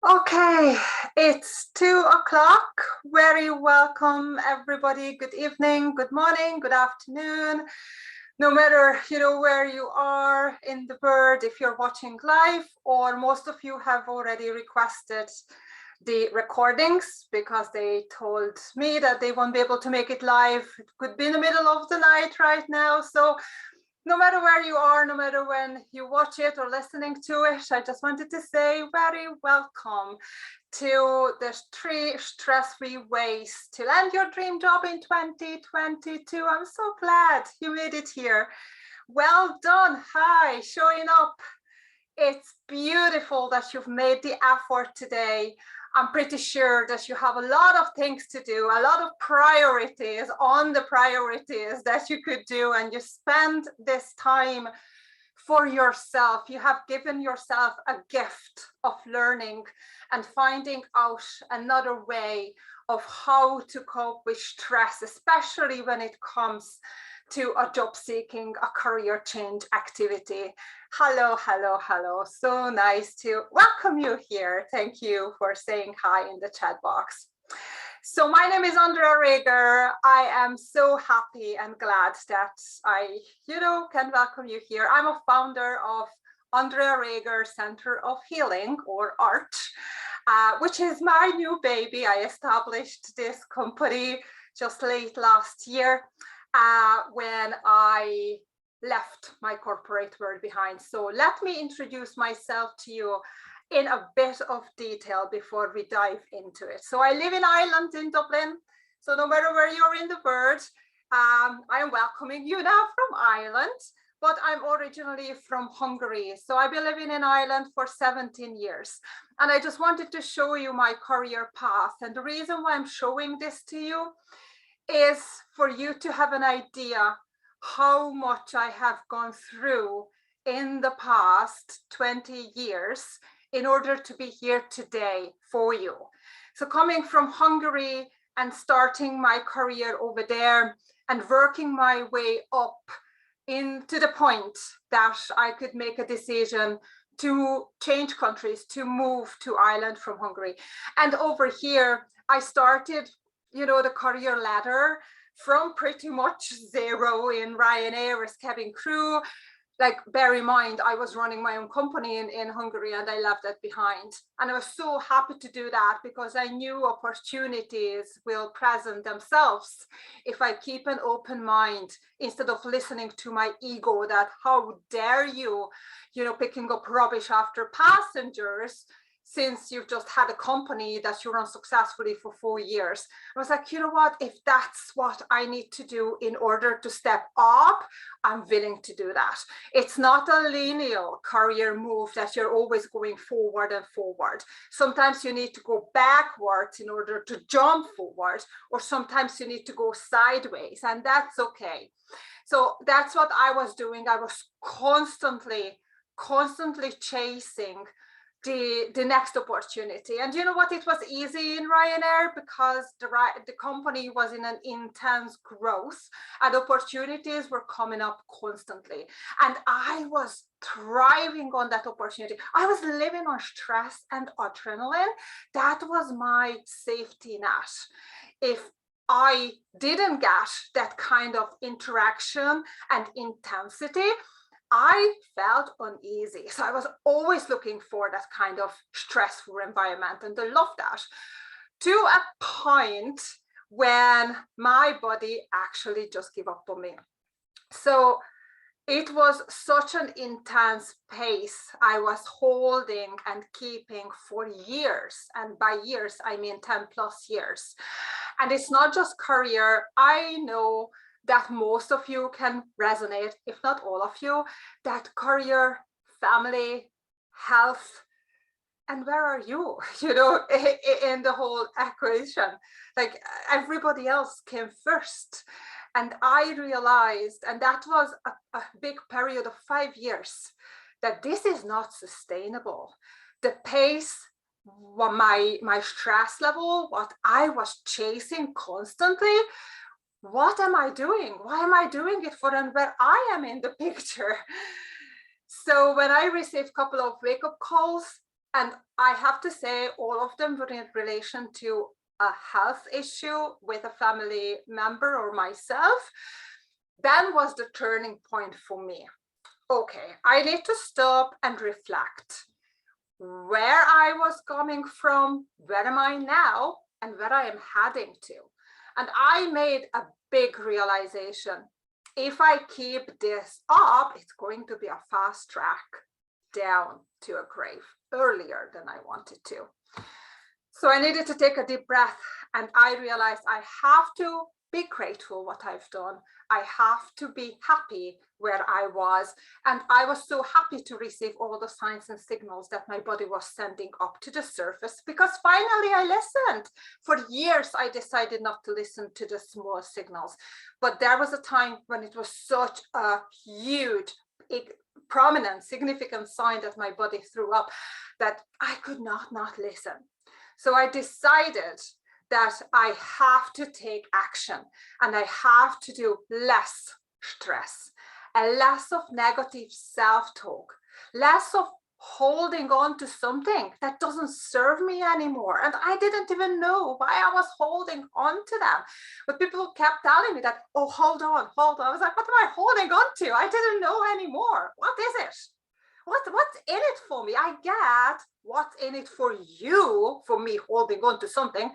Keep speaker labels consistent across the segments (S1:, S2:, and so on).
S1: Okay, it's 2 o'clock. Very welcome, everybody. Good evening, good morning, good afternoon. No matter, where you are in the world, if you're watching live, or most of you have already requested the recordings because they told me that they won't be able to make it live. It could be in the middle of the night right now. So no matter where you are, no matter when you watch it or listening to it, I just wanted to say very welcome to the 3 stress-free ways to land your dream job in 2022. I'm so glad you made it here. Well done. Hi, showing up. It's beautiful that you've made the effort today. I'm pretty sure that you have a lot of things to do, a lot of priorities on the priorities that you could do, and you spend this time for yourself. You have given yourself a gift of learning and finding out another way of how to cope with stress, especially when it comes to a job seeking, a career change activity. Hello, hello, hello. So nice to welcome you here. Thank you for saying hi in the chat box. So my name is Andrea Reger. I am so happy and glad that I, can welcome you here. I'm a founder of Andrea Reger Center of Healing, or ART, which is my new baby. I established this company just late last year when I left my corporate world behind. So let me introduce myself to you in a bit of detail before we dive into it. So I live in Ireland, in Dublin. So no matter where you're in the world, I am welcoming you now from Ireland, but I'm originally from Hungary. So I've been living in Ireland for 17 years. And I just wanted to show you my career path. And the reason why I'm showing this to you is for you to have an idea how much I have gone through in the past 20 years in order to be here today for you. So coming from Hungary and starting my career over there and working my way up into the point that I could make a decision to change countries, to move to Ireland from Hungary. And over here, I started the career ladder from pretty much zero in Ryanair as cabin crew. Like, bear in mind, I was running my own company in Hungary and I left that behind. And I was so happy to do that because I knew opportunities will present themselves if I keep an open mind instead of listening to my ego that how dare you, picking up rubbish after passengers since you've just had a company that you run successfully for 4 years. I was like, you know what, if that's what I need to do in order to step up, I'm willing to do that. It's not a linear career move that you're always going forward and forward. Sometimes you need to go backwards in order to jump forward, or sometimes you need to go sideways, and that's okay. So that's what I was doing. I was constantly chasing the next opportunity. And you know what, it was easy in Ryanair because the company was in an intense growth and opportunities were coming up constantly, and I was thriving on that opportunity. I was living on stress and adrenaline. That was my safety net. If I didn't get that kind of interaction and intensity, I felt uneasy. So I was always looking for that kind of stressful environment, and I love that, to a point when my body actually just gave up on me. So it was such an intense pace I was holding and keeping for years. And by years, I mean 10 plus years. And it's not just career. I know that most of you can resonate, if not all of you, that career, family, health, and where are you, in the whole equation? Like, everybody else came first. And I realized, and that was a big period of 5 years, that this is not sustainable. The pace, my stress level, what I was chasing constantly, what am I doing? Why am I doing it for, and where I am in the picture? So when I received a couple of wake-up calls, And I have to say, all of them were in relation to a health issue with a family member or myself. That was the turning point for me. Okay, I need to stop and reflect where I was coming from, where am I now, and where I am heading to. And I made a big realization. If I keep this up, it's going to be a fast track down to a grave earlier than I wanted to. So I needed to take a deep breath, and I realized I have to be grateful what I've done. I have to be happy where I was. And I was so happy to receive all the signs and signals that my body was sending up to the surface, because finally I listened. For years, I decided not to listen to the small signals. But there was a time when it was such a huge, prominent, significant sign that my body threw up that I could not listen. So I decided that I have to take action, and I have to do less stress, and less of negative self-talk, less of holding on to something that doesn't serve me anymore. And I didn't even know why I was holding on to them. But people kept telling me that, oh, hold on. I was like, what am I holding on to? I didn't know anymore. What is it? What's in it for me? I get what's in it for you, for me holding on to something,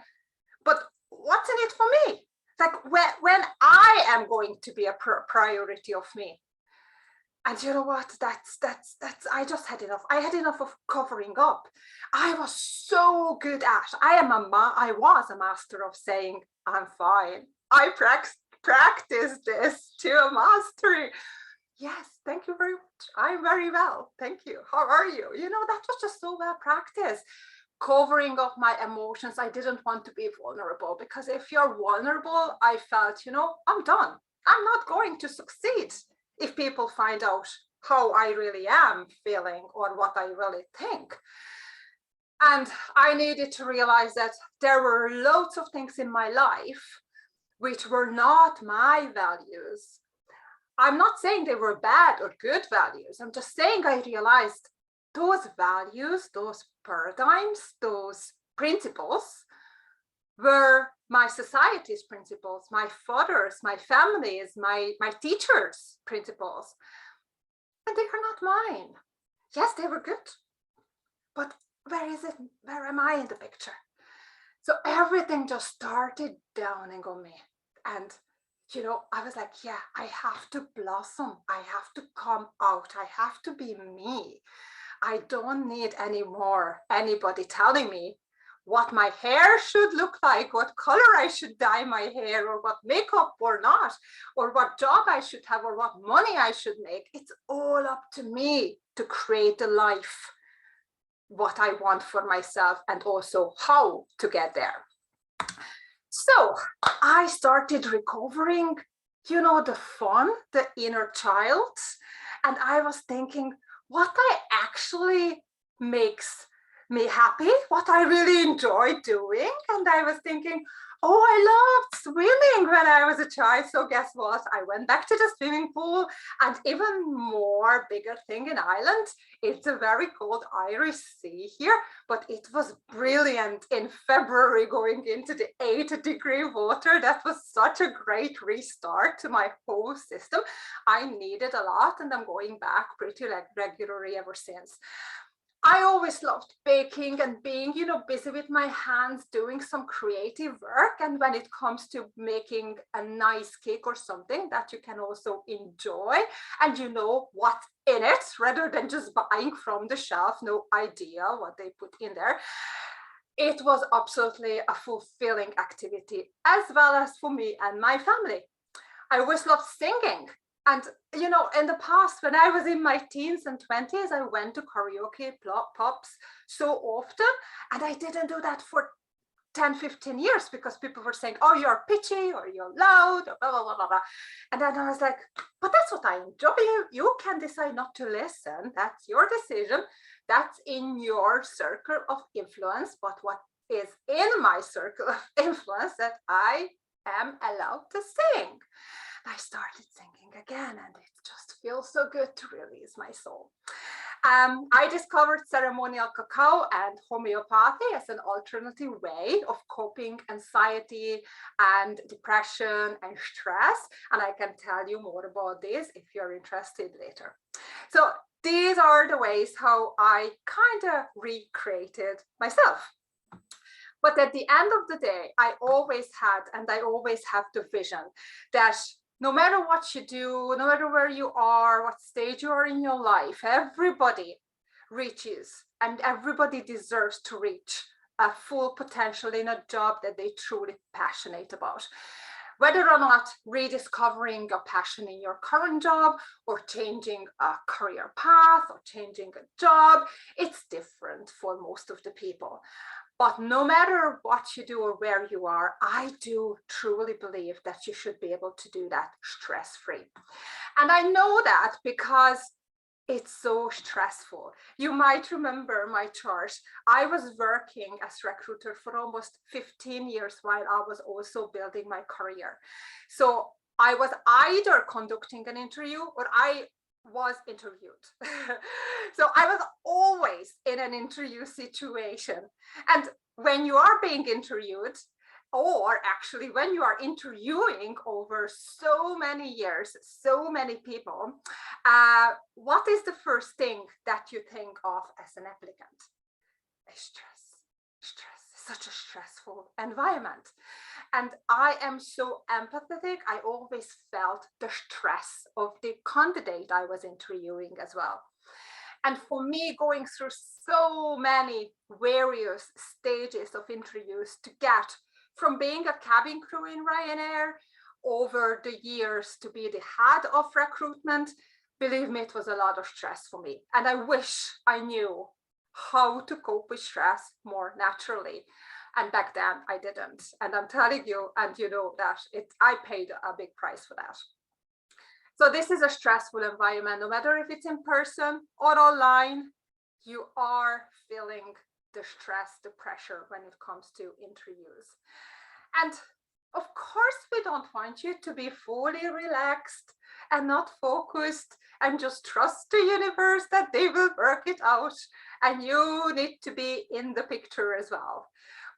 S1: but what's in it for me? Like when I am going to be a priority of me. And you know what? That's I just had enough. I had enough of covering up. I was so good at. I was a master of saying I'm fine. I practiced this to a mastery. Yes, thank you very much. I'm very well. Thank you. How are you? You know, that was just so well practiced. Covering up my emotions. I didn't want to be vulnerable, because if you're vulnerable, I felt, you know, I'm done. I'm not going to succeed if people find out how I really am feeling or what I really think. And I needed to realize that there were loads of things in my life which were not my values. I'm not saying they were bad or good values. I'm just saying I realized those values, those paradigms, those principles were my society's principles, my father's, my family's, my teachers' principles. And they are not mine. Yes, they were good. But where is it? Where am I in the picture? So everything just started dawning on me. And you know, I was like, yeah, I have to blossom. I have to come out. I have to be me. I don't need anybody telling me what my hair should look like, what color I should dye my hair, or what makeup or not, or what job I should have, or what money I should make. It's all up to me to create a life, what I want for myself, and also how to get there. So I started recovering, you know, the fun, the inner child. And I was thinking, what I actually makes me happy, what I really enjoy doing. And I was thinking, oh, I loved swimming when I was a child. So guess what? I went back to the swimming pool. And even more bigger thing in Ireland, it's a very cold Irish Sea here, but it was brilliant in February going into the 8-degree water. That was such a great restart to my whole system. I needed a lot, and I'm going back pretty regularly ever since. I always loved baking and being, you know, busy with my hands, doing some creative work. And when it comes to making a nice cake or something that you can also enjoy, and you know what's in it, rather than just buying from the shelf, no idea what they put in there. It was absolutely a fulfilling activity, as well as for me and my family. I always loved singing. And, you know, in the past, when I was in my teens and 20s, I went to karaoke pubs so often. And I didn't do that for 10, 15 years because people were saying, oh, you're pitchy or you're loud, or blah, blah, blah, blah, blah. And then I was like, but that's what I enjoy. You can decide not to listen. That's your decision. That's in your circle of influence. But what is in my circle of influence that I am allowed to sing? I started singing again, and it just feels so good to release my soul. I discovered ceremonial cacao and homeopathy as an alternative way of coping anxiety and depression and stress. And I can tell you more about this if you're interested later. So these are the ways how I kind of recreated myself. But at the end of the day, I always had, and I always have the vision that no matter what you do, no matter where you are, what stage you are in your life, everybody reaches and everybody deserves to reach a full potential in a job that they truly passionate about. Whether or not rediscovering your passion in your current job or changing a career path or changing a job, it's different for most of the people. But no matter what you do or where you are, I do truly believe that you should be able to do that stress-free. And I know that because it's so stressful. You might remember my chart. I was working as recruiter for almost 15 years while I was also building my career. So I was either conducting an interview or I was interviewed. So I was always in an interview situation. And when you are being interviewed, or actually when you are interviewing over so many years, so many people, what is the first thing that you think of as an applicant? Stress. Stress is such a stressful environment. And I am so empathetic. I always felt the stress of the candidate I was interviewing as well. And for me, going through so many various stages of interviews to get from being a cabin crew in Ryanair over the years to be the head of recruitment, believe me, it was a lot of stress for me. And I wish I knew how to cope with stress more naturally. And back then I didn't. And I'm telling you, and you know that I paid a big price for that. So this is a stressful environment, no matter if it's in person or online, you are feeling the stress, the pressure when it comes to interviews. And of course, we don't want you to be fully relaxed and not focused and just trust the universe that they will work it out. And you need to be in the picture as well.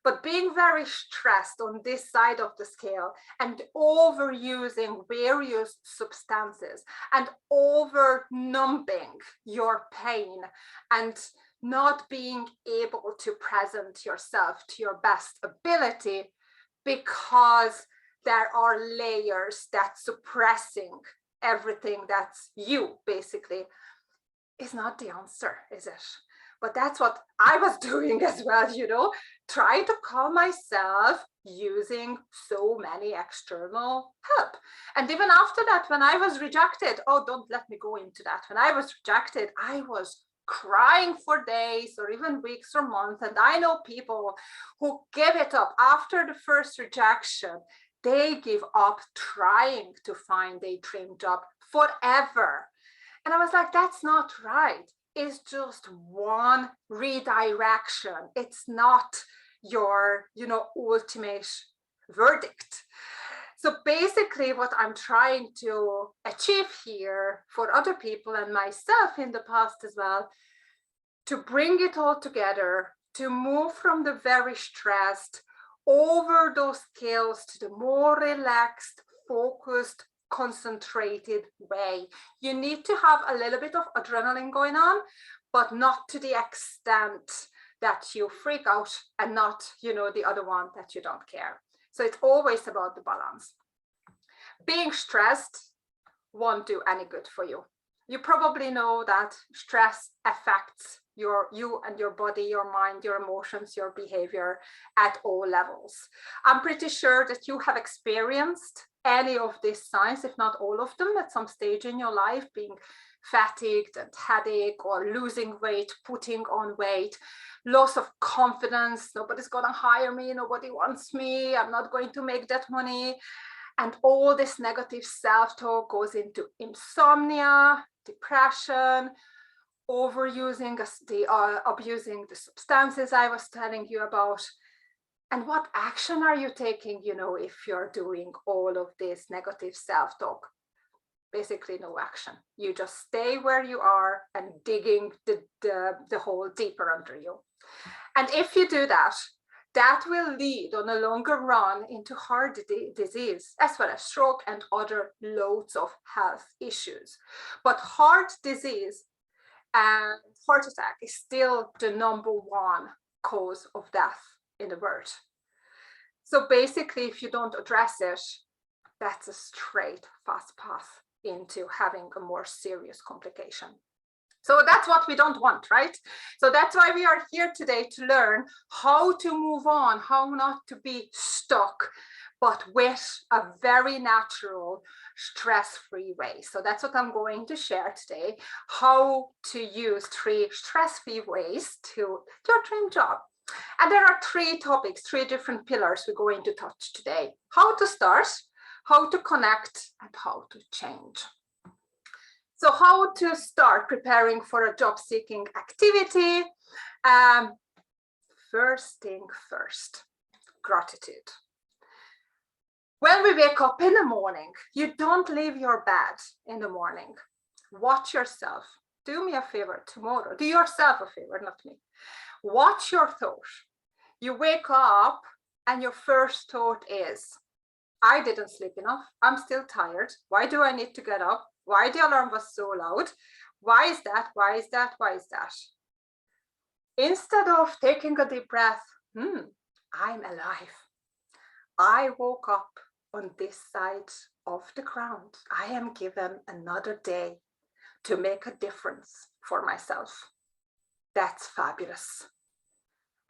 S1: But being very stressed on this side of the scale and overusing various substances and over numbing your pain and not being able to present yourself to your best ability because there are layers that's suppressing everything that's you, basically, is not the answer, is it? But that's what I was doing as well, you know, trying to calm myself using so many external help. And even after that, when I was rejected, oh, don't let me go into that. When I was rejected, I was crying for days or even weeks or months. And I know people who give it up after the first rejection. They give up trying to find a dream job forever. And I was like, that's not right. It's just one redirection. It's not your, you know, ultimate verdict. So basically what I'm trying to achieve here for other people and myself in the past as well, to bring it all together, to move from the very stressed over those scales to the more relaxed, focused, concentrated way. You need to have a little bit of adrenaline going on, but not to the extent that you freak out and not, you know, the other one that you don't care. So it's always about the balance. Being stressed won't do any good for you. You probably know that stress affects you and your body, your mind, your emotions, your behavior at all levels. I'm pretty sure that you have experienced any of these signs, if not all of them, at some stage in your life, being fatigued and headache or losing weight, putting on weight, loss of confidence, nobody's gonna hire me, nobody wants me, I'm not going to make that money. And all this negative self-talk goes into insomnia, depression, overusing abusing the substances I was telling you about. And what action are you taking, you know, if you're doing all of this negative self-talk? basically no action. You just stay where you are and digging the hole deeper under you. And if you do that, that will lead on a longer run into heart disease, as well as stroke and other loads of health issues. But heart disease and heart attack is still the #1 cause of death in the world. So basically, if you don't address it, that's a straight fast path into having a more serious complication. So that's what we don't want, right? So that's why we are here today, to learn how to move on, how not to be stuck, but with a very natural, stress-free way. So that's what I'm going to share today, how to use 3 stress-free ways to your dream job. And there are 3 topics, 3 different pillars we're going to touch today: how to start, how to connect, and how to change. So how to start preparing for a job seeking activity? First thing first, gratitude. When we wake up in the morning, you don't leave your bed in the morning. Watch yourself. Do me a favor tomorrow. Do yourself a favor, not me. Watch your thought. You wake up and your first thought is, I didn't sleep enough. I'm still tired. Why do I need to get up? Why the alarm was so loud? Why is that? Why is that? Why is that? Instead of taking a deep breath, I'm alive. I woke up on this side of the ground. I am given another day to make a difference for myself. That's fabulous.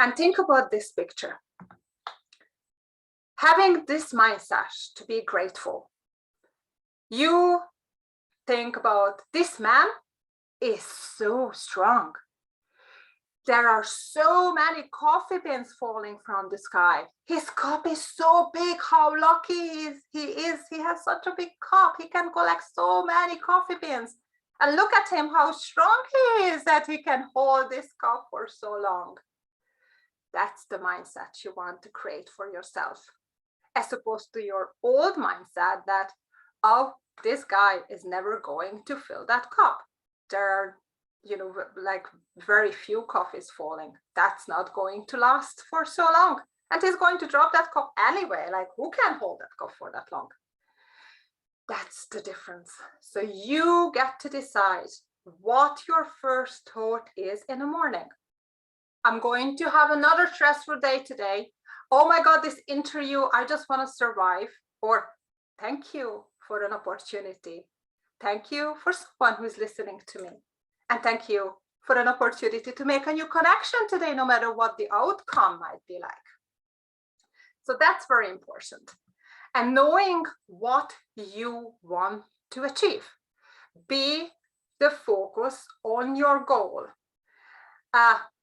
S1: And think about this picture. Having this mindset to be grateful, you think about, this man is so strong. There are so many coffee beans falling from the sky. His cup is so big. How lucky he is. He has such a big cup. He can collect so many coffee beans. And look at him, how strong he is that he can hold this cup for so long. That's the mindset you want to create for yourself, as opposed to your old mindset that, oh, this guy is never going to fill that cup. There are, like very few coffees falling. That's not going to last for so long. And he's going to drop that cup anyway. Like, who can hold that cup for that long? That's the difference. So you get to decide what your first thought is in the morning. I'm going to have another stressful day today. Oh my God, this interview, I just want to survive. Or thank you for an opportunity. Thank you for someone who's listening to me. And thank you for an opportunity to make a new connection today, no matter what the outcome might be like. So that's very important. And knowing what you want to achieve. Be the focus on your goal.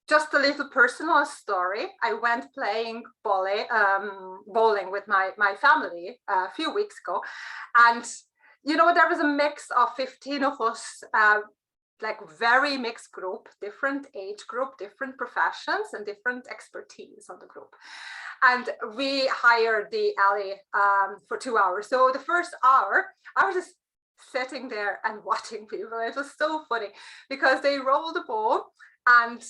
S1: Just a little personal story. I went playing bowling with my family a few weeks ago. And, there was a mix of 15 of us, like very mixed group, different age group, different professions, and different expertise on the group. And we hired the alley for 2 hours. So the first hour, I was just sitting there and watching people. It was so funny because they rolled the ball and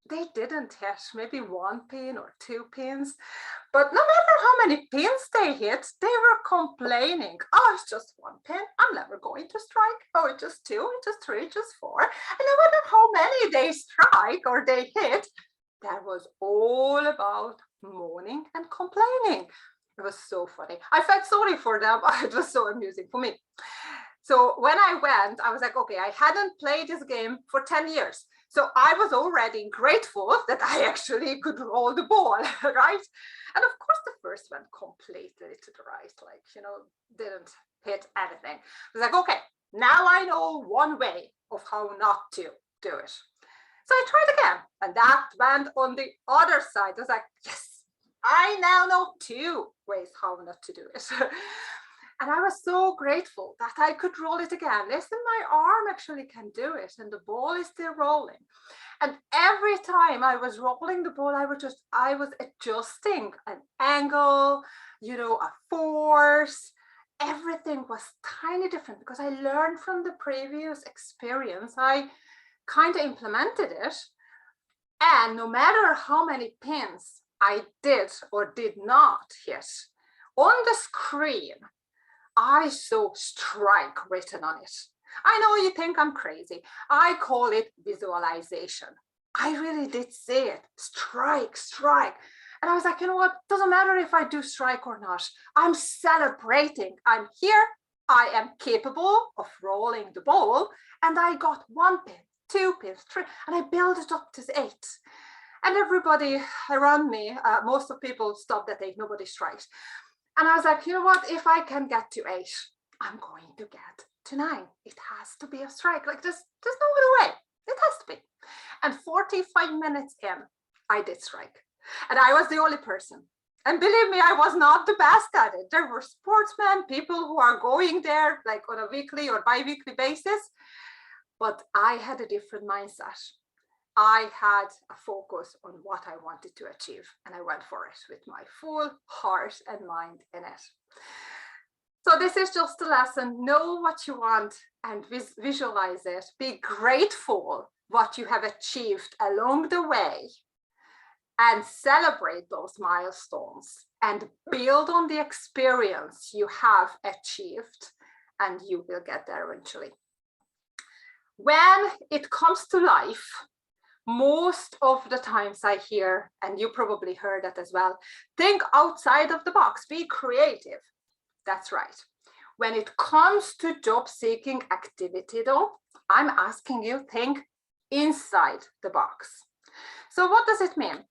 S1: they didn't hit maybe 1 pin or 2 pins, but no matter how many pins they hit, they were complaining. Oh, it's just 1 pin. I'm never going to strike. Oh, it's just 2, it's just 3, it's just 4. And no matter how many they strike or they hit, that was all about moaning and complaining. It was so funny. I felt sorry for them, but it was so amusing for me. So when I went, I was like, okay, I hadn't played this game for 10 years. So I was already grateful that I actually could roll the ball, right? And of course, the first went completely to the right, like, didn't hit anything. I was like, okay, now I know one way of how not to do it. So I tried again, and that went on the other side. I was like, yes, I now know 2 ways how not to do it. And I was so grateful that I could roll it again. Listen, my arm actually can do it, and the ball is still rolling. And every time I was rolling the ball, I was adjusting an angle, a force, everything was tiny different because I learned from the previous experience. I kind of implemented it. And no matter how many pins I did or did not hit, on the screen, I saw strike written on it. I know you think I'm crazy. I call it visualization. I really did say it, strike, strike. And I was like, you know what, doesn't matter if I do strike or not. I'm celebrating. I'm here. I am capable of rolling the ball. And I got 1 pin, 2 pins, 3, and I built it up to 8. And everybody around me, most of people stopped at 8, nobody strikes. And I was like, you know what, if I can get to 8, I'm going to get to 9. It has to be a strike. Like there's no other way. It has to be. And 45 minutes in, I did strike. And I was the only person. And believe me, I was not the best at it. There were sportsmen, people who are going there like on a weekly or bi-weekly basis. But I had a different mindset. I had a focus on what I wanted to achieve. And I went for it with my full heart and mind in it. So this is just a lesson. Know what you want and visualize it. Be grateful what you have achieved along the way and celebrate those milestones and build on the experience you have achieved, and you will get there eventually. When it comes to life, most of the times I hear, and you probably heard that as well, think outside of the box, be creative. That's right. When it comes to job seeking activity though, I'm asking you, think inside the box. So what does it mean?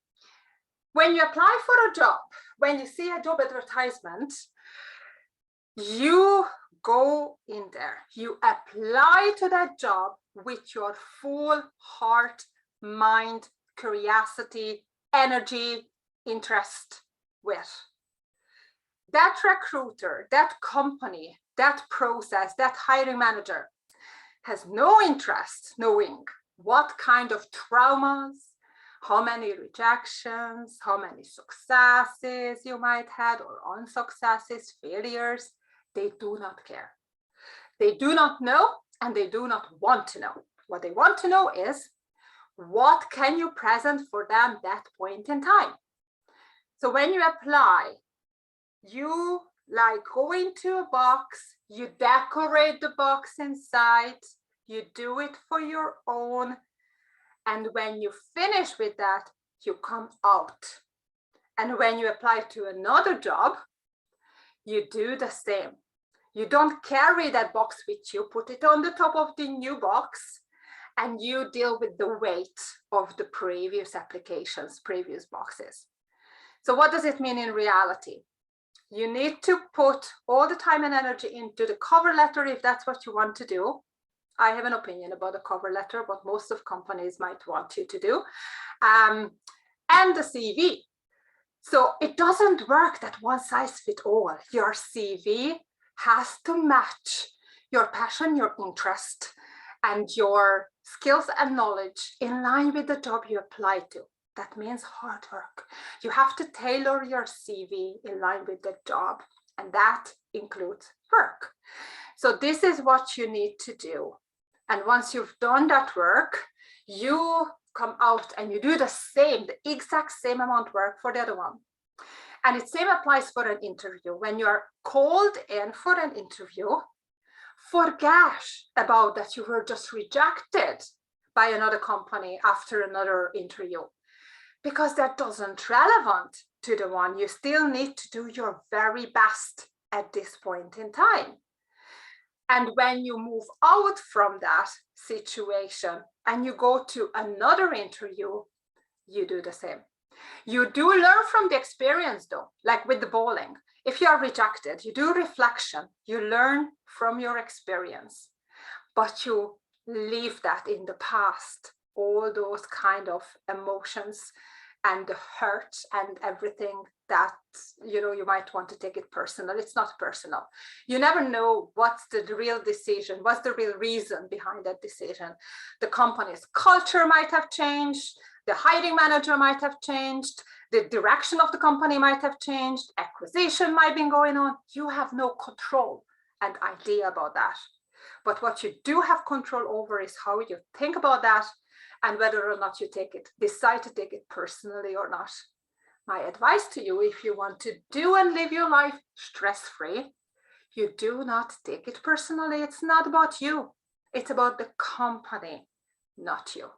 S1: When you apply for a job, when you see a job advertisement, you go in there, you apply to that job with your full heart, mind, curiosity, energy, interest with. That recruiter, that company, that process, that hiring manager has no interest knowing what kind of traumas, how many rejections, how many successes you might have or unsuccesses, failures. They do not care. They do not know, and they do not want to know. What they want to know is, what can you present for them that point in time? So when you apply, you like go into a box, you decorate the box inside, you do it for your own. And when you finish with that, you come out. And when you apply to another job, you do the same. You don't carry that box with you, put it on the top of the new box, and you deal with the weight of the previous applications, previous boxes. So what does it mean in reality? You need to put all the time and energy into the cover letter if that's what you want to do. I have an opinion about a cover letter, but most of companies might want you to do, and the CV. So it doesn't work that one size fits all. Your CV has to match your passion, your interest, and your skills and knowledge in line with the job you apply to. That means hard work. You have to tailor your CV in line with the job, and that includes work. So this is what you need to do. And once you've done that work, you come out and you do the same, the exact same amount of work for the other one. And the same applies for an interview. When you are called in for an interview, forget about that you were just rejected by another company after another interview, because that doesn't relevant to the one. You still need to do your very best at this point in time. And when you move out from that situation and you go to another interview, you do the same. You do learn from the experience though, like with the bowling. If you are rejected, you do reflection, you learn from your experience, but you leave that in the past, all those kind of emotions and the hurt and everything that, you know, you might want to take it personal. It's not personal. You never know what's the real decision, what's the real reason behind that decision. The company's culture might have changed, the hiring manager might have changed, The direction of the company might have changed, acquisition might be going on. You have no control and idea about that. But what you do have control over is how you think about that and whether or not you decide to take it personally or not. My advice to you, if you want to do and live your life stress-free, you do not take it personally. It's not about you. It's about the company, not you.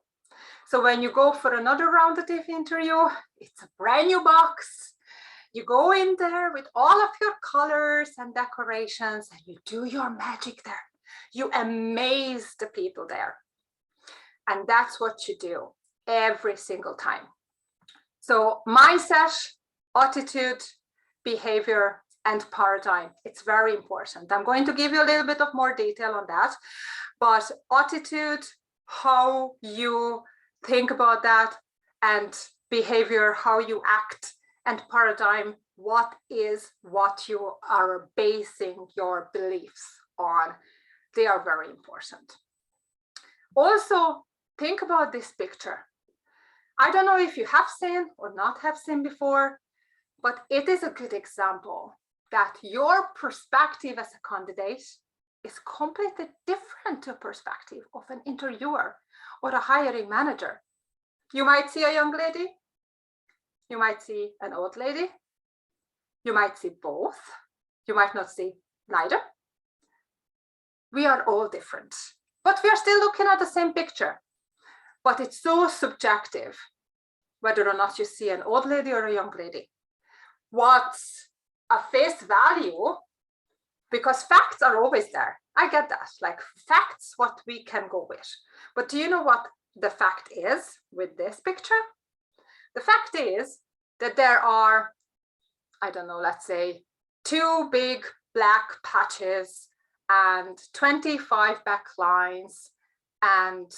S1: So when you go for another roundative interview, it's a brand new box. You go in there with all of your colors and decorations and you do your magic there. You amaze the people there. And that's what you do every single time. So mindset, attitude, behavior, and paradigm. It's very important. I'm going to give you a little bit of more detail on that, but attitude, how you think about that, and behavior, how you act, and paradigm, what you are basing your beliefs on. They are very important. Also, think about this picture. I don't know if you have seen or not have seen before, but it is a good example that your perspective as a candidate is completely different to a perspective of an interviewer or a hiring manager. You might see a young lady, you might see an old lady, you might see both, you might not see neither. We are all different, but we are still looking at the same picture. But it's so subjective, whether or not you see an old lady or a young lady. What's a face value, because facts are always there. I get that, like facts, what we can go with. But do you know what the fact is with this picture? The fact is that there are, I don't know, let's say 2 big black patches and 25 back lines and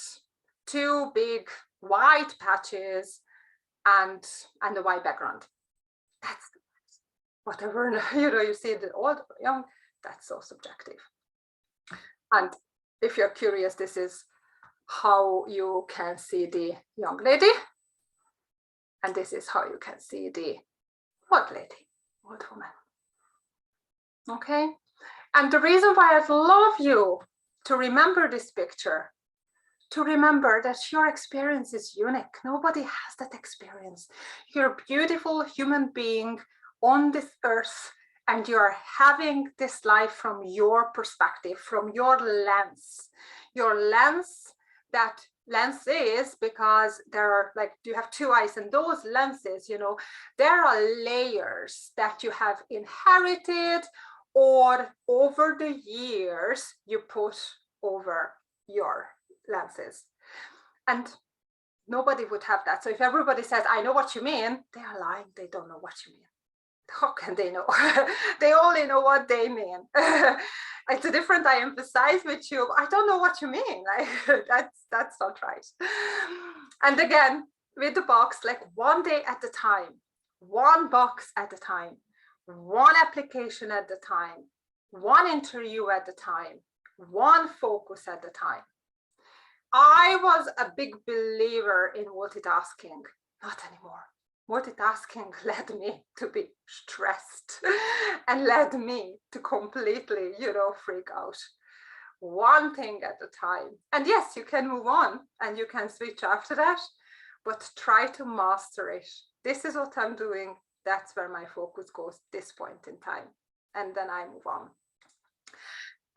S1: 2 big white patches and a white background. That's whatever, you see the old or young, that's so subjective. And if you're curious, this is how you can see the young lady. And this is how you can see the old lady, old woman. Okay. And the reason why I'd love you to remember this picture, to remember that your experience is unique. Nobody has that experience. You're a beautiful human being on this earth, and you're having this life from your perspective, from your lens. Your lens, that lens is because there are, like, you have 2 eyes, and those lenses, there are layers that you have inherited or over the years you put over your lenses. And nobody would have that. So if everybody says, I know what you mean, they are lying. They don't know what you mean. How can they know? They only know what they mean. It's a different, I emphasize with you, I don't know what you mean. Like that's not right. And again, with the box, like one day at a time, one box at a time, one application at a time, one interview at a time, one focus at a time. I was a big believer in multitasking, not anymore. Multitasking led me to be stressed and led me to completely, freak out. One thing at a time. And yes, you can move on and you can switch after that, but try to master it. This is what I'm doing. That's where my focus goes this point in time. And then I move on.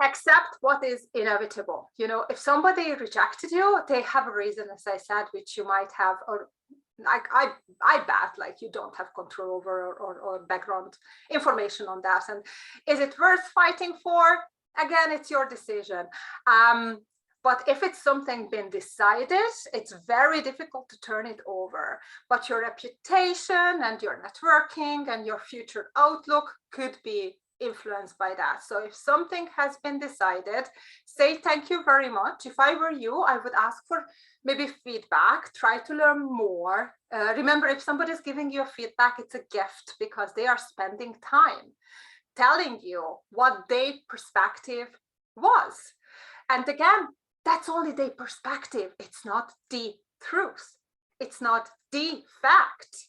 S1: Accept what is inevitable. If somebody rejected you, they have a reason, as I said, which you might have, or like I bet, like you don't have control over or background information on that. And is it worth fighting for? Again, it's your decision. But if it's something been decided, it's very difficult to turn it over. But your reputation and your networking and your future outlook could be influenced by that. So if something has been decided, say thank you very much. If I were you, I would ask for maybe feedback, try to learn more. Remember, if somebody's giving you feedback, it's a gift because they are spending time telling you what their perspective was. And again, that's only their perspective. It's not the truth. It's not the fact.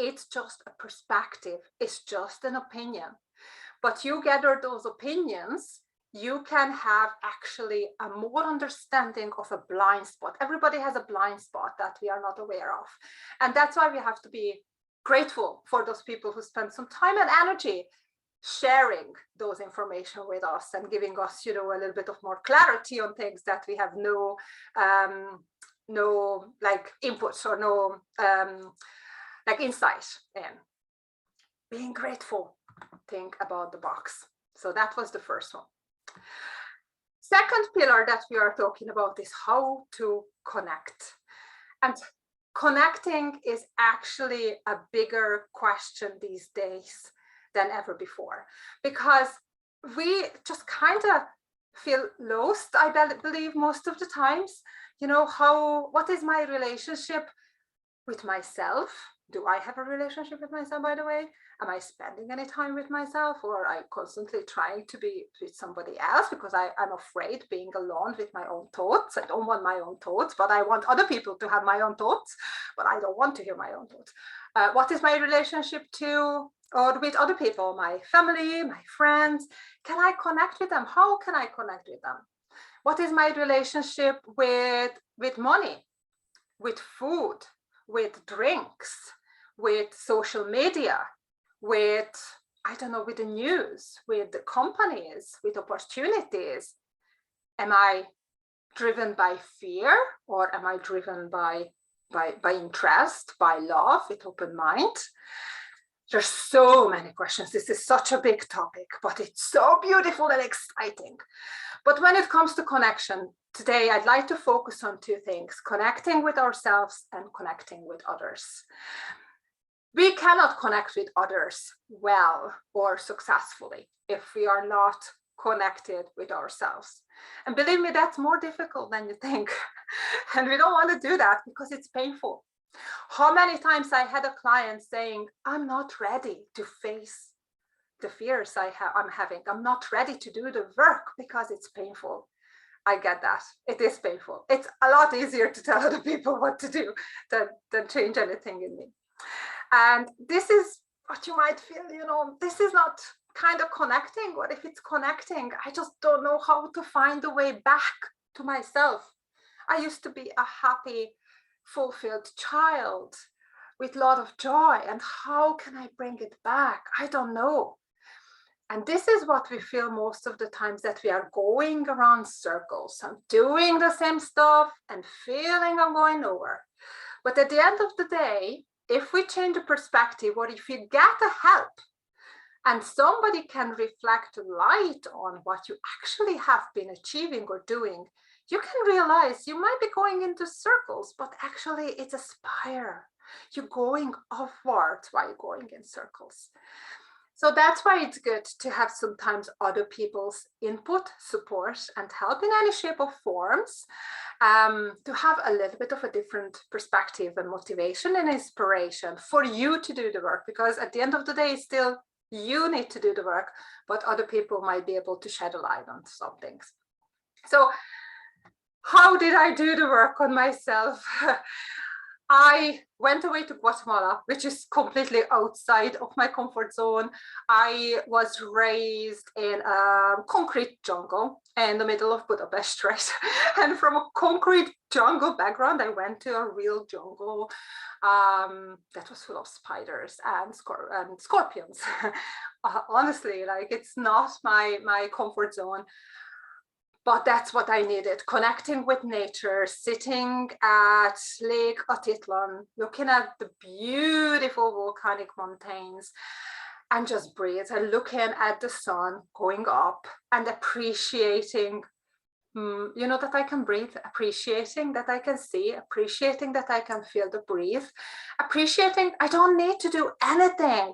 S1: it's just a perspective, it's just an opinion. But you gather those opinions, you can have actually a more understanding of a blind spot. Everybody has a blind spot that we are not aware of. And that's why we have to be grateful for those people who spend some time and energy sharing those information with us and giving us, you know, a little bit of more clarity on things that we have no like inputs or no like insight in. Being grateful, think about the box. So that was the first one. Second pillar that we are talking about is how to connect. And connecting is actually a bigger question these days than ever before, because we just kind of feel lost, I believe, most of the times. You know, what is my relationship with myself? Do I have a relationship with myself, by the way? Am I spending any time with myself, or am I constantly trying to be with somebody else because I'm afraid being alone with my own thoughts? I don't want my own thoughts, but I want other people to have my own thoughts, but I don't want to hear my own thoughts. What is my relationship to or with other people, my family, my friends? Can I connect with them? How can I connect with them? What is my relationship with money, with food, with drinks, with social media, with, I don't know, with the news, with the companies, with opportunities? Am I driven by fear, or am I driven by interest, by love, with open mind? There's so many questions. This is such a big topic, but it's so beautiful and exciting. But when it comes to connection, today I'd like to focus on two things: connecting with ourselves and connecting with others. We cannot connect with others well or successfully if we are not connected with ourselves. And believe me, that's more difficult than you think. And we don't want to do that because it's painful. How many times I had a client saying, I'm not ready to face the fears I'm having. I'm not ready to do the work because it's painful. I get that. It is painful. It's a lot easier to tell other people what to do than change anything in me. And this is what you might feel, you know, this is not kind of connecting. What if it's connecting? I just don't know how to find a way back to myself. I used to be a happy, fulfilled child with a lot of joy, and how can I bring it back? I don't know. And this is what we feel most of the times, that we are going around circles and doing the same stuff and feeling I'm going nowhere. But at the end of the day, if we change the perspective, or if you get the help and somebody can reflect light on what you actually have been achieving or doing, you can realize you might be going into circles, but actually it's a spiral. You're going upwards while you're going in circles. So that's why it's good to have sometimes other people's input, support, and help in any shape or forms, to have a little bit of a different perspective and motivation and inspiration for you to do the work. Because at the end of the day, still you need to do the work, but other people might be able to shed a light on some things. So how did I do the work on myself? I went away to Guatemala, which is completely outside of my comfort zone. I was raised in a concrete jungle in the middle of Budapest, right? And from a concrete jungle background, I went to a real jungle that was full of spiders and scorpions. Honestly, like, it's not my comfort zone. But that's what I needed, connecting with nature, sitting at Lake Atitlan, looking at the beautiful volcanic mountains, and just breathe, and looking at the sun going up and appreciating, you know, that I can breathe, appreciating that I can see, appreciating that I can feel the breath, appreciating I don't need to do anything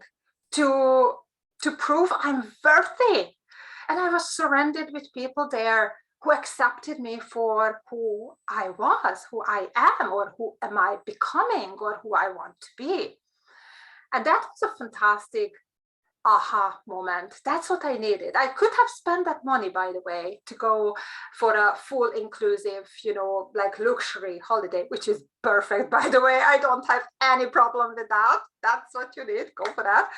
S1: to prove I'm worthy. And I was surrounded with people there who accepted me for who I was, who I am, or who am I becoming, or who I want to be. And that was a fantastic aha moment. That's what I needed. I could have spent that money, by the way, to go for a full inclusive, like luxury holiday, which is perfect, by the way. I don't have any problem with that. That's what you need. Go for that.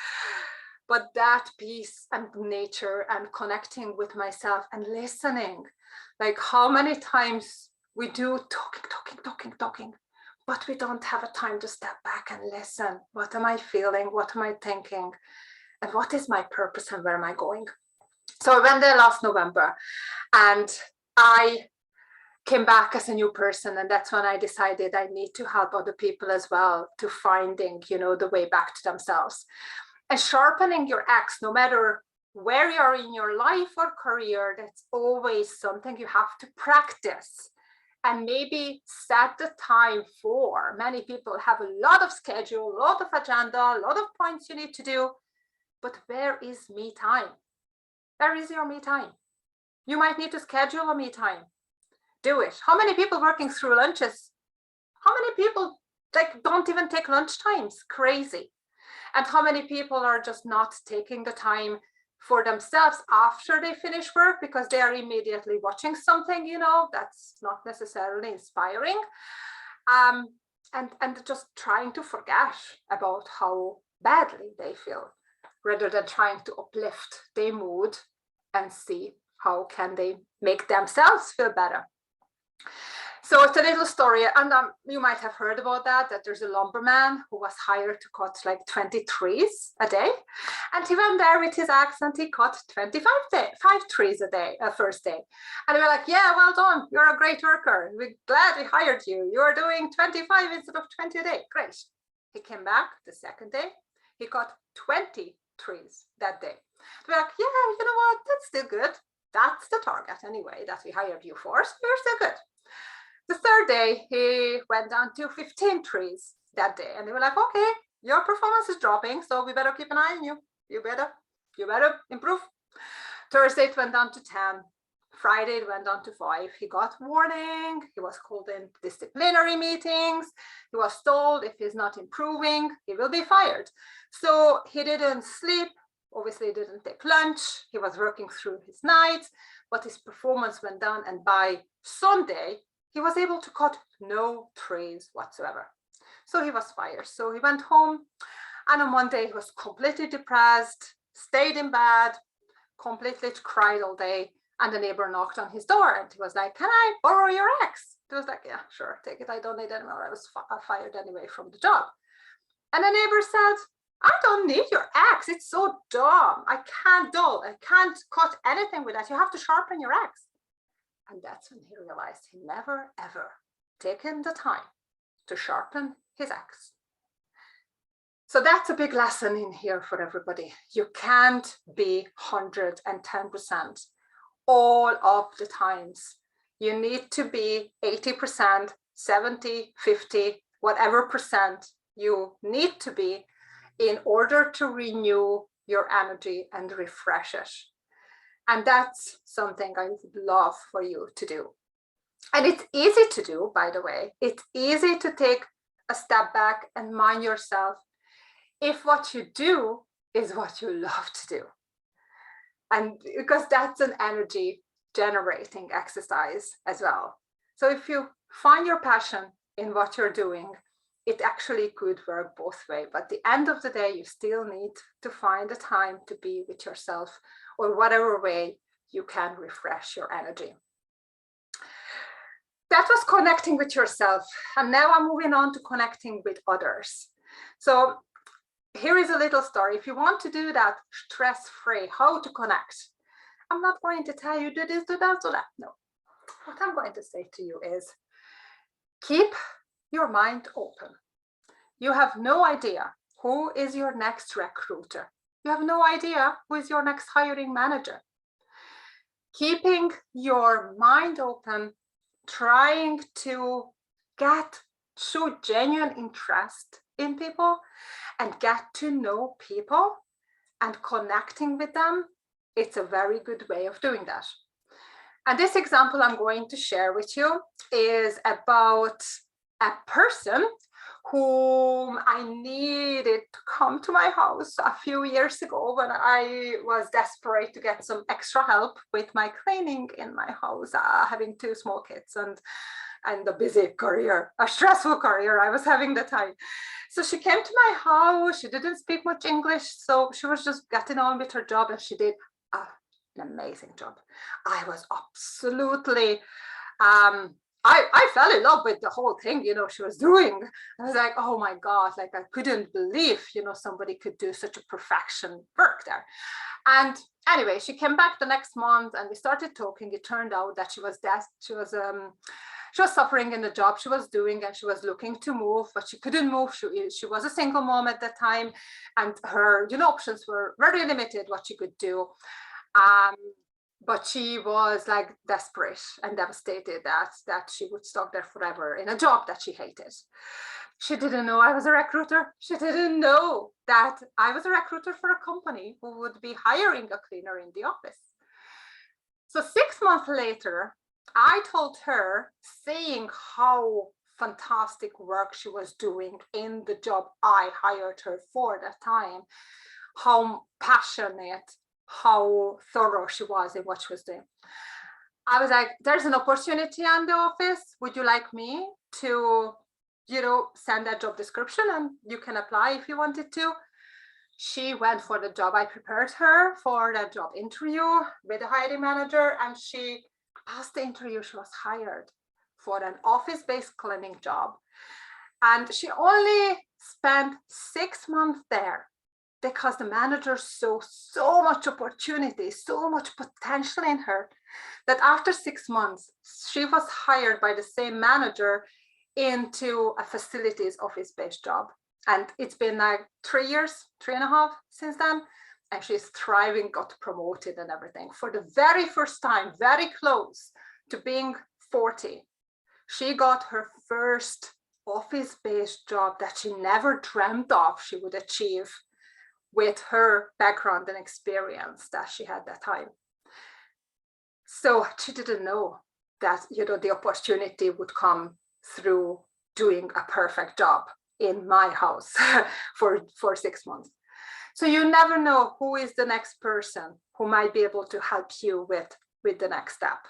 S1: But that peace and nature and connecting with myself and listening, like how many times we do talking, but we don't have a time to step back and listen. What am I feeling? What am I thinking? And what is my purpose and where am I going? So I went there last November and I came back as a new person. And that's when I decided I need to help other people as well to finding, the way back to themselves. And sharpening your axe, no matter where you are in your life or career, that's always something you have to practice. And maybe set the time for. Many people have a lot of schedule, a lot of agenda, a lot of points you need to do. But where is me time? Where is your me time? You might need to schedule a me time. Do it. How many people working through lunches? How many people don't even take lunch times? Crazy. And how many people are just not taking the time for themselves after they finish work because they are immediately watching something, that's not necessarily inspiring. And just trying to forget about how badly they feel, rather than trying to uplift their mood and see how can they make themselves feel better. So it's a little story, and you might have heard about that there's a lumberman who was hired to cut like 20 trees a day. And he went there with his axe and he cut 5 trees a day, first day. And they were like, yeah, well done. You're a great worker. We're glad we hired you. You're doing 25 instead of 20 a day. Great. He came back the second day. He cut 20 trees that day. They were like, yeah, you know what? That's still good. That's the target anyway that we hired you for. So you're still good. The third day, he went down to 15 trees that day. And they were like, okay, your performance is dropping, so we better keep an eye on you. You better improve. Thursday, it went down to 10. Friday, it went down to 5. He got warning. He was called in disciplinary meetings. He was told if he's not improving, he will be fired. So he didn't sleep. Obviously, he didn't take lunch. He was working through his nights, but his performance went down. And by Sunday, he was able to cut no trees whatsoever. So he was fired. So he went home, and on Monday he was completely depressed, stayed in bed, completely cried all day. And the neighbor knocked on his door and he was like, can I borrow your axe? He was like, yeah, sure, take it. I don't need it anymore. I was fired anyway from the job. And the neighbor said, I don't need your axe. It's so dumb. I can't cut anything with that. You have to sharpen your axe. And that's when he realized he never, ever taken the time to sharpen his axe. So that's a big lesson in here for everybody. You can't be 110% all of the times. You need to be 80%, 70, 50, whatever percent you need to be in order to renew your energy and refresh it. And that's something I would love for you to do. And it's easy to do, by the way. It's easy to take a step back and mind yourself if what you do is what you love to do. And because that's an energy generating exercise as well. So if you find your passion in what you're doing, it actually could work both ways. But at the end of the day, you still need to find the time to be with yourself, or whatever way you can refresh your energy. That was connecting with yourself. And now I'm moving on to connecting with others. So here is a little story. If you want to do that stress-free, how to connect. I'm not going to tell you do this, do that, do that. No. What I'm going to say to you is keep your mind open. You have no idea who is your next recruiter. You have no idea who is your next hiring manager. Keeping your mind open, trying to show genuine interest in people and get to know people and connecting with them, it's a very good way of doing that. And this example I'm going to share with you is about a person whom I needed to come to my house a few years ago when I was desperate to get some extra help with my cleaning in my house, having 2 small kids and a busy career, a stressful career I was having the time. So she came to my house. She didn't speak much English, so she was just getting on with her job, and she did an amazing job. I was absolutely I fell in love with the whole thing, you know, she was doing. I was like, oh my God, like I couldn't believe, you know, somebody could do such a perfection work there. And anyway, she came back the next month and we started talking. It turned out that she was suffering in the job she was doing, and she was looking to move, but she couldn't move. She was a single mom at that time, and her, you know, options were very limited what she could do. But she was like desperate and devastated that she would stuck there forever in a job that she hated. She didn't know I was a recruiter. She didn't know that I was a recruiter for a company who would be hiring a cleaner in the office. So 6 months later, I told her, seeing how fantastic work she was doing in the job I hired her for that time, how passionate, how thorough she was in what she was doing. I was like, there's an opportunity in the office. Would you like me to, you know, send that job description and you can apply if you wanted to? She went for the job. I prepared her for that job interview with the hiring manager, and she passed the interview. She was hired for an office-based cleaning job. And she only spent 6 months there because the manager saw so much opportunity, so much potential in her, that after 6 months, she was hired by the same manager into a facilities office-based job. And it's been like 3 years, 3.5 since then. And she's thriving, got promoted and everything. For the very first time, very close to being 40, she got her first office-based job that she never dreamt of she would achieve with her background and experience that she had that time. So she didn't know that, you know, the opportunity would come through doing a perfect job in my house for 6 months. So you never know who is the next person who might be able to help you with the next step.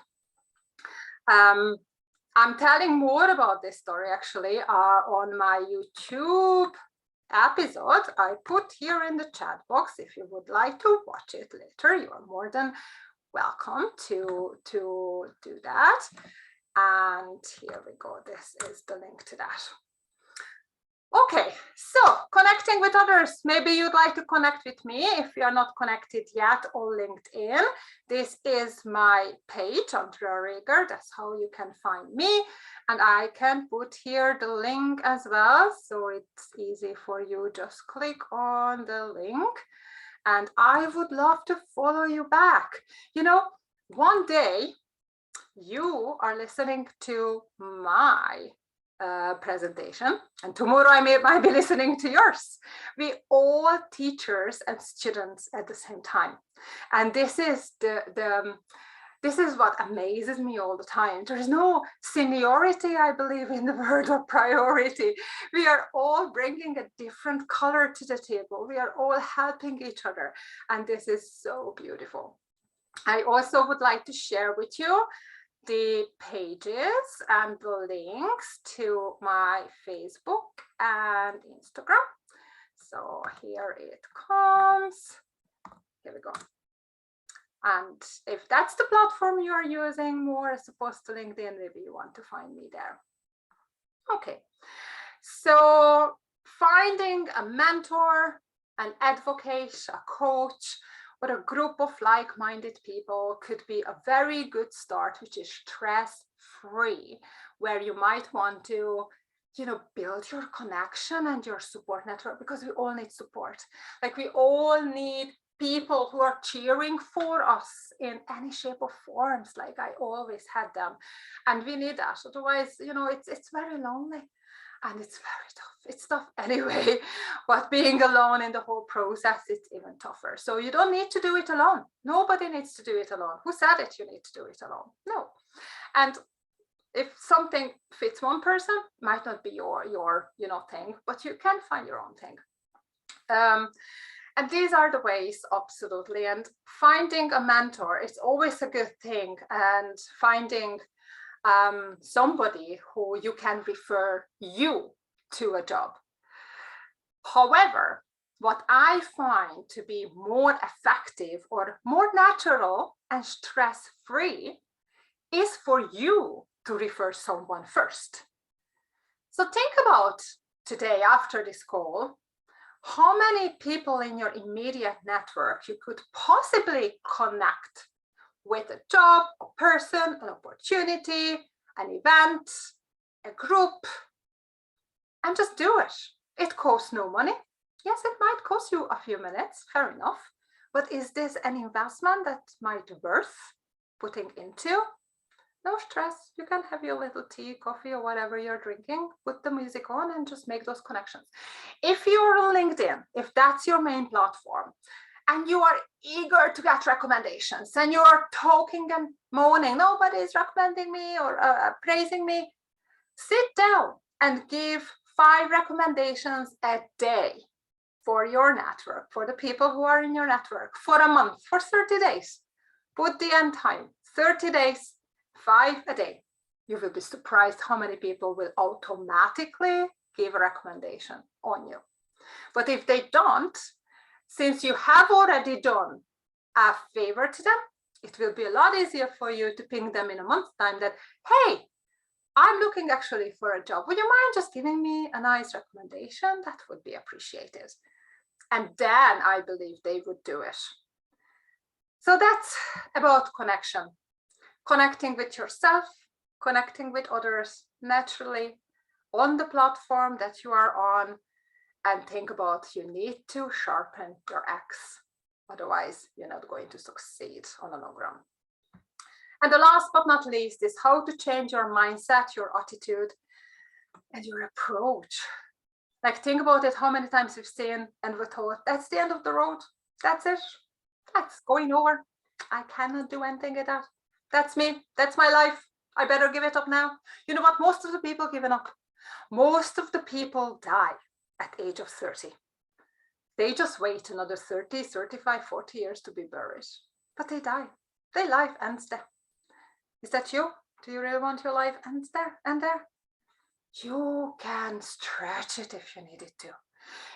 S1: I'm telling more about this story actually on my YouTube episode. I put here in the chat box. If you would like to watch it later, you are more than welcome to do that. And here we go. This is the link to that. Okay, so connecting with others. Maybe you'd like to connect with me if you're not connected yet on LinkedIn. This is my page, Andrea Reger. That's how you can find me. And I can put here the link as well, so it's easy for you. Just click on the link. And I would love to follow you back. You know, one day you are listening to my presentation, and tomorrow I might be listening to yours. We all teachers and students at the same time, and this is this is what amazes me all the time. There is no seniority, I believe, in the word or priority. We are all bringing a different color to the table. We are all helping each other, and this is so beautiful. I also would like to share with you the pages and the links to my Facebook and Instagram. So here it comes. Here we go. And if that's the platform you are using more as opposed to LinkedIn, maybe you want to find me there. Okay, so finding a mentor, an advocate, a coach, or a group of like-minded people could be a very good start, which is stress-free, where you might want to, you know, build your connection and your support network, because we all need support. Like, we all need people who are cheering for us in any shape or forms. Like, I always had them, and we need that. Otherwise, you know, it's very lonely. And it's very tough. It's tough anyway, but being alone in the whole process, it's even tougher. So you don't need to do it alone. Nobody needs to do it alone. Who said it? You need to do it alone? No. And If something fits one person, might not be your thing, but you can find your own thing. And these are the ways, absolutely. And finding a mentor is always a good thing, and finding somebody who you can refer you to a job. However, what I find to be more effective or more natural and stress-free is for you to refer someone first. So think about today, after this call, how many people in your immediate network you could possibly connect with a job, a person, an opportunity, an event, a group, and just do it. It costs no money. Yes, it might cost you a few minutes, fair enough. But is this an investment that might be worth putting into? No stress. You can have your little tea, coffee, or whatever you're drinking, put the music on and just make those connections. If you're on LinkedIn, if that's your main platform, and you are eager to get recommendations, and you're talking and moaning, nobody is recommending me or praising me, sit down and give 5 recommendations a day for your network, for the people who are in your network, for a month, for 30 days. Put the end time, 30 days, 5 a day. You will be surprised how many people will automatically give a recommendation on you. But if they don't, since you have already done a favor to them, it will be a lot easier for you to ping them in a month's time that, hey, I'm looking actually for a job. Would you mind just giving me a nice recommendation? That would be appreciated. And then I believe they would do it. So that's about connection. Connecting with yourself, connecting with others naturally on the platform that you are on, and think about you need to sharpen your axe. Otherwise, you're not going to succeed on the long run. And the last but not least is how to change your mindset, your attitude, and your approach. Like, think about it, how many times we've seen and we thought, that's the end of the road. That's it. That's going over. I cannot do anything with that. That's me. That's my life. I better give it up now. You know what? Most of the people give it up. Most of the people die at the age of 30. They just wait another 30, 35, 40 years to be buried. But they die. Their life ends there. Is that you? Do you really want your life ends there and there? You can stretch it if you need it to.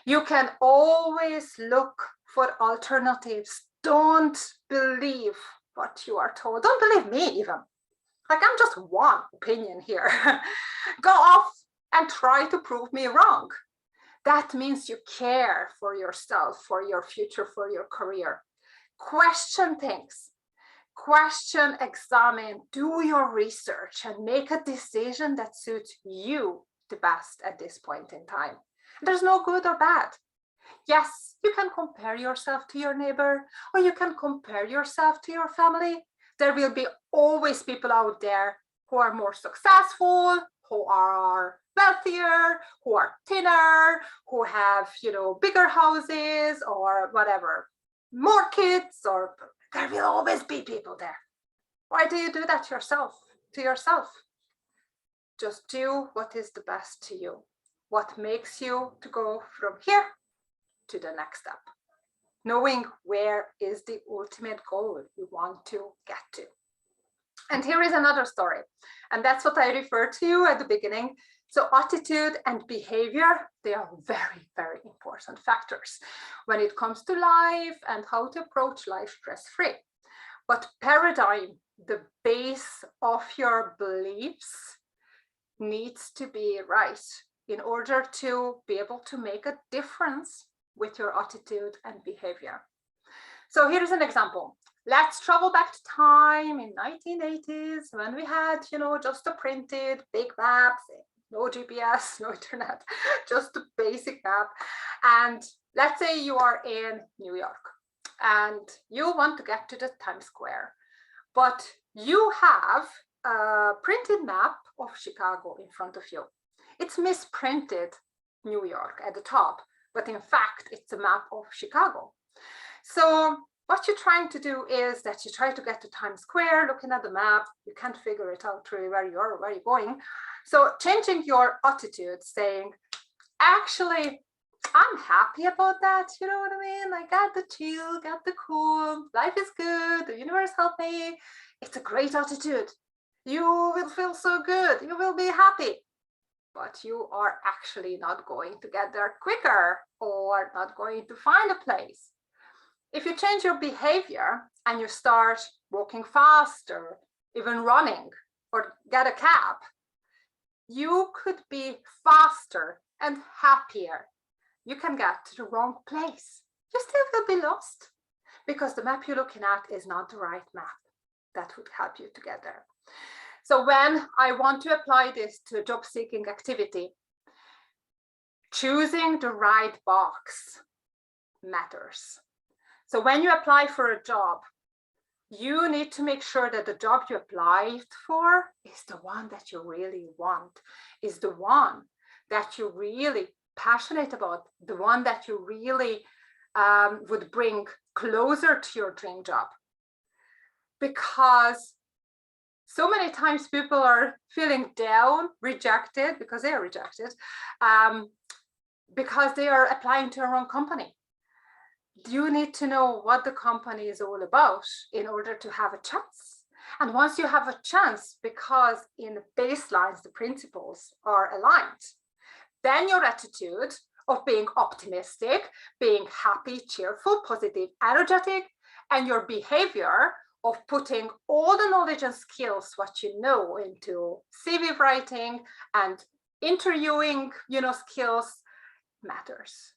S1: You can always look for alternatives. Don't believe what you are told. Don't believe me even. Like, I'm just one opinion here. Go off and try to prove me wrong. That means you care for yourself, for your future, for your career. Question things. Question, examine, do your research, and make a decision that suits you the best at this point in time. There's no good or bad. Yes, you can compare yourself to your neighbor, or you can compare yourself to your family. There will be always people out there who are more successful, who are wealthier, who are thinner, who have, bigger houses or whatever, more kids, or there will always be people there. Why do you do that to yourself? Just do what is the best to you, what makes you to go from here to the next step, knowing where is the ultimate goal you want to get to. And here is another story, and that's what I referred to at the beginning. So attitude and behavior, they are very, very important factors when it comes to life and how to approach life stress-free. But paradigm, the base of your beliefs, needs to be right in order to be able to make a difference with your attitude and behavior. So here's an example. Let's travel back to time in 1980s when we had, just a printed big maps, no GPS, no internet, just a basic map. And let's say you are in New York and you want to get to the Times Square, but you have a printed map of Chicago in front of you. It's misprinted New York at the top, but in fact, it's a map of Chicago. So what you're trying to do is that you try to get to Times Square, looking at the map, you can't figure it out really where you are or where you're going. So changing your attitude, saying, actually, I'm happy about that. You know what I mean? I got the chill, got the cool, life is good, the universe helped me. It's a great attitude. You will feel so good, you will be happy. But you are actually not going to get there quicker or not going to find a place. If you change your behavior and you start walking faster, even running, or get a cab, you could be faster and happier. You can get to the wrong place. You still will be lost because the map you're looking at is not the right map that would help you to get there. So when I want to apply this to a job seeking activity, choosing the right box matters. So when you apply for a job, you need to make sure that the job you applied for is the one that you really want, is the one that you're really passionate about, the one that you really would bring closer to your dream job. Because so many times people are feeling down, rejected, because they are rejected, because they are applying to a wrong company. You need to know what the company is all about in order to have a chance. And once you have a chance, because in the baselines, the principles are aligned, then your attitude of being optimistic, being happy, cheerful, positive, energetic, and your behavior of putting all the knowledge and skills, what you know, into CV writing and interviewing, skills matters.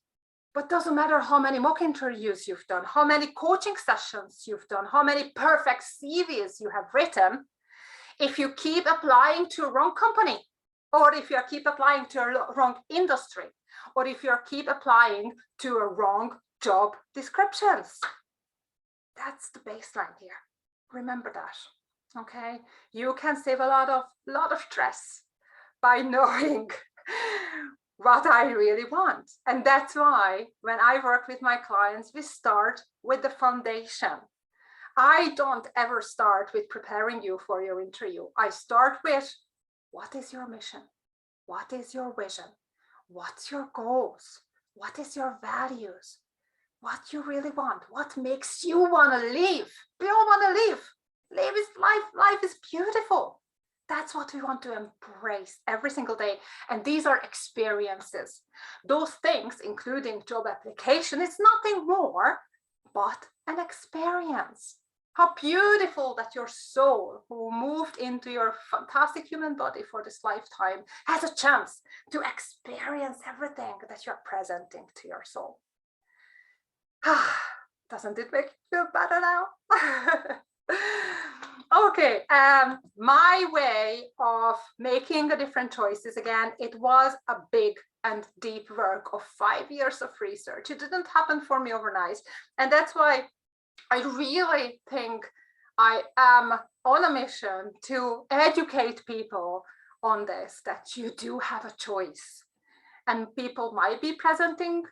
S1: But doesn't matter how many mock interviews you've done, how many coaching sessions you've done, how many perfect CVs you have written, if you keep applying to a wrong company, or if you keep applying to a wrong industry, or if you keep applying to a wrong job descriptions. That's the baseline here. Remember that, okay? You can save a lot of stress by knowing what I really want. And that's why when I work with my clients, we start with the foundation. I don't ever start with preparing you for your interview. I start with, what is your mission? What is your vision? What's your goals? What is your values? What you really want? What makes you want to live? We all want to live. Live is life. Life is beautiful. That's what we want to embrace every single day. And these are experiences. Those things, including job application, it's nothing more but an experience. How beautiful that your soul, who moved into your fantastic human body for this lifetime, has a chance to experience everything that you're presenting to your soul. Doesn't it make you feel better now? Okay, my way of making the different choices, again, it was a big and deep work of 5 years of research. It didn't happen for me overnight. And that's why I really think I am on a mission to educate people on this, that you do have a choice. And people might be presenting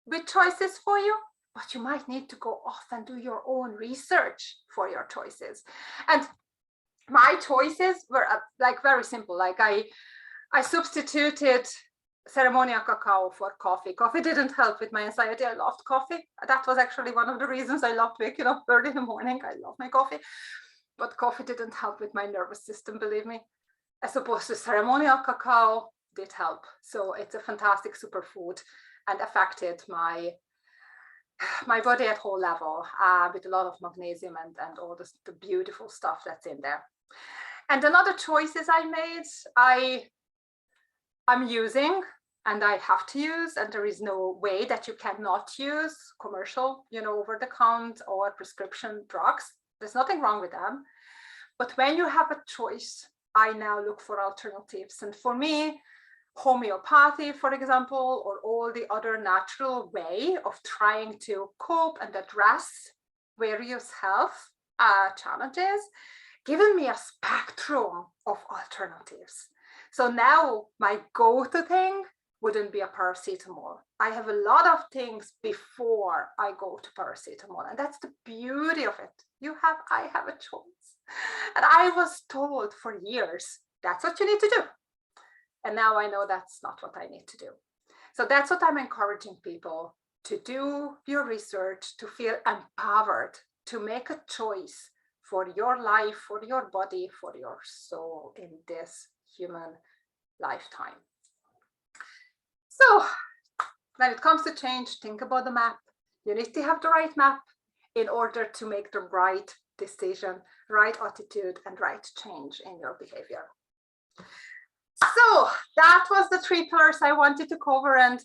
S1: with choices for you, but you might need to go off and do your own research for your choices. And my choices were like very simple. Like I substituted ceremonial cacao for coffee. Coffee didn't help with my anxiety. I loved coffee. That was actually one of the reasons I loved waking up early in the morning. I love my coffee, but coffee didn't help with my nervous system, believe me. As opposed to ceremonial cacao did help. So it's a fantastic superfood and affected my body at whole level with a lot of magnesium and all the beautiful stuff that's in there. And another choices I made, I'm using, and I have to use, and there is no way that you cannot use commercial, over the counter or prescription drugs. There's nothing wrong with them. But when you have a choice, I now look for alternatives. And for me, homeopathy, for example, or all the other natural way of trying to cope and address various health challenges, given me a spectrum of alternatives. So now my go-to thing wouldn't be a paracetamol. I have a lot of things before I go to paracetamol. And that's the beauty of it. I have a choice. And I was told for years, that's what you need to do. And now I know that's not what I need to do. So that's what I'm encouraging people to do your research, to feel empowered, to make a choice for your life, for your body, for your soul in this human lifetime. So when it comes to change, think about the map. You need to have the right map in order to make the right decision, right attitude, and right change in your behavior. So that was the 3 pillars I wanted to cover. And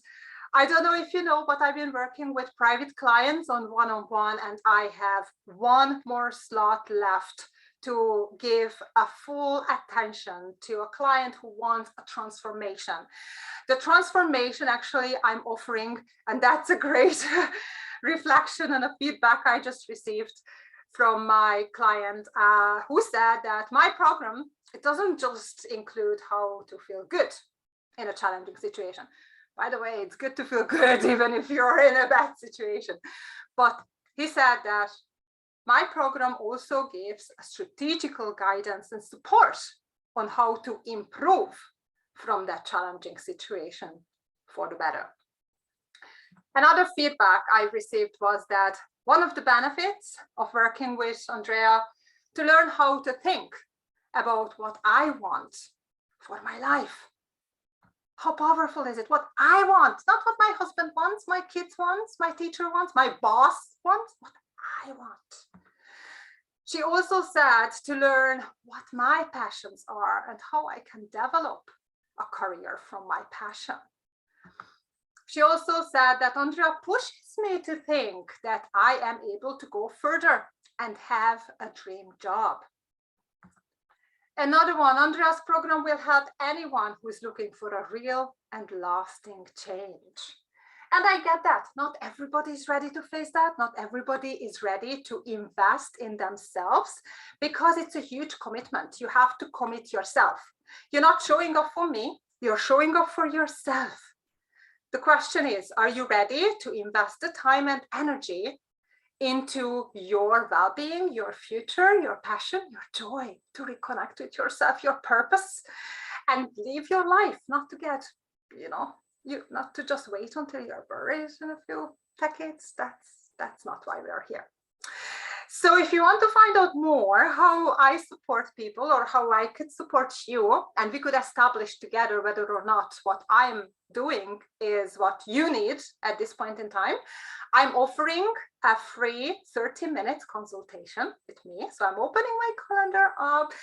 S1: I don't know if you know, but I've been working with private clients on one-on-one, and I have 1 more slot left to give a full attention to a client who wants a transformation. The transformation actually I'm offering, and that's a great reflection and a feedback I just received from my client who said that my program, it doesn't just include how to feel good in a challenging situation. By the way, it's good to feel good even if you're in a bad situation. But he said that my program also gives a strategical guidance and support on how to improve from that challenging situation for the better. Another feedback I received was that one of the benefits of working with Andrea to learn how to think about what I want for my life. How powerful is it? What I want, not what my husband wants, my kids wants, my teacher wants, my boss wants, what I want. She also said to learn what my passions are and how I can develop a career from my passion. She also said that Andrea pushes me to think that I am able to go further and have a dream job. Another one, Andrea's program will help anyone who is looking for a real and lasting change. And I get that. Not everybody is ready to face that. Not everybody is ready to invest in themselves because it's a huge commitment. You have to commit yourself. You're not showing off for me. You're showing off for yourself. The question is, are you ready to invest the time and energy into your well-being, your future, your passion, your joy, to reconnect with yourself, your purpose, and live your life, not to get, not to just wait until you're buried in a few decades. That's not why we are here. So if you want to find out more how I support people or how I could support you, and we could establish together whether or not what I'm doing is what you need at this point in time, I'm offering a free 30-minute consultation with me. So I'm opening my calendar up.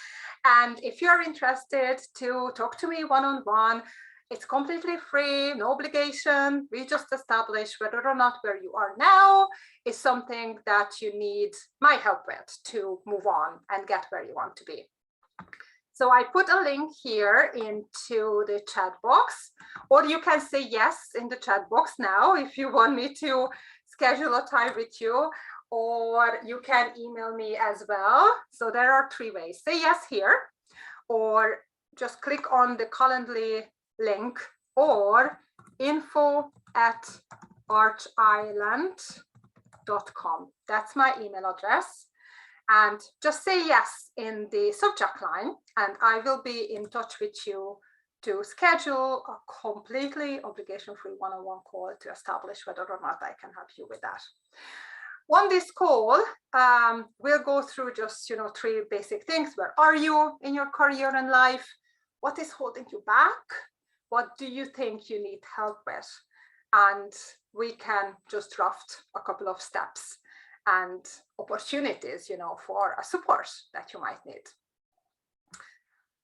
S1: And if you're interested to talk to me one-on-one, it's completely free, no obligation. We just establish whether or not where you are now is something that you need my help with to move on and get where you want to be. So I put a link here into the chat box, or you can say yes in the chat box now if you want me to schedule a time with you, or you can email me as well. So there are 3 ways. Say yes here, or just click on the Calendly link, or info@archisland.com. That's my email address. And just say yes in the subject line, and I will be in touch with you to schedule a completely obligation-free one-on-one call to establish whether or not I can help you with that. On this call, we'll go through just 3 basic things. Where are you in your career and life? What is holding you back? What do you think you need help with? And we can just draft a couple of steps and opportunities, for a support that you might need.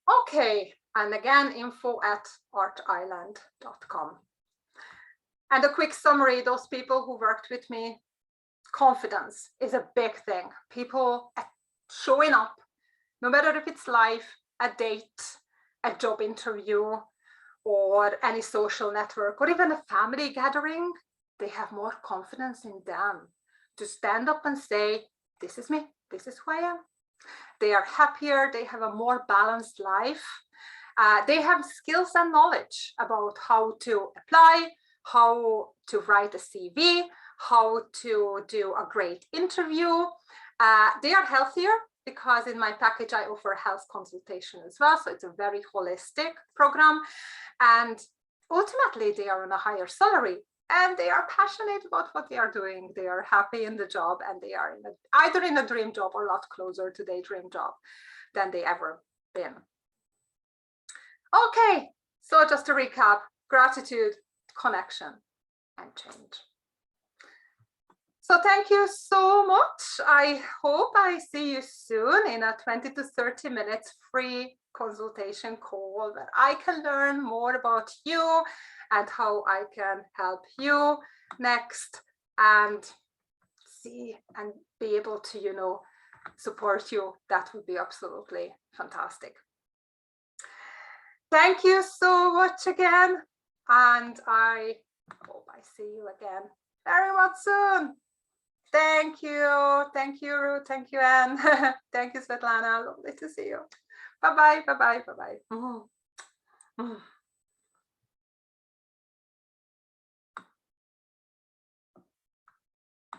S1: Okay, and again, info@archisland.com. And a quick summary, those people who worked with me, confidence is a big thing. People showing up, no matter if it's live, a date, a job interview, or any social network, or even a family gathering, they have more confidence in them to stand up and say, this is me, this is who I am. They are happier, they have a more balanced life, They have skills and knowledge about how to apply, how to write a CV, how to do a great interview. They are healthier because in my package I offer health consultation as well. So it's a very holistic program. And ultimately they are on a higher salary and they are passionate about what they are doing. They are happy in the job and they are either in a dream job or a lot closer to their dream job than they ever been. Okay, so just to recap, gratitude, connection, and change. So thank you so much. I hope I see you soon in a 20 to 30 minutes free consultation call where I can learn more about you and how I can help you next and see and be able to, you know, support you. That would be absolutely fantastic. Thank you so much again. And I hope I see you again very much soon. Thank you. Thank you, Ruth. Thank you, Anne. Thank you, Svetlana. Lovely to see you. Bye-bye. Bye-bye. Bye-bye.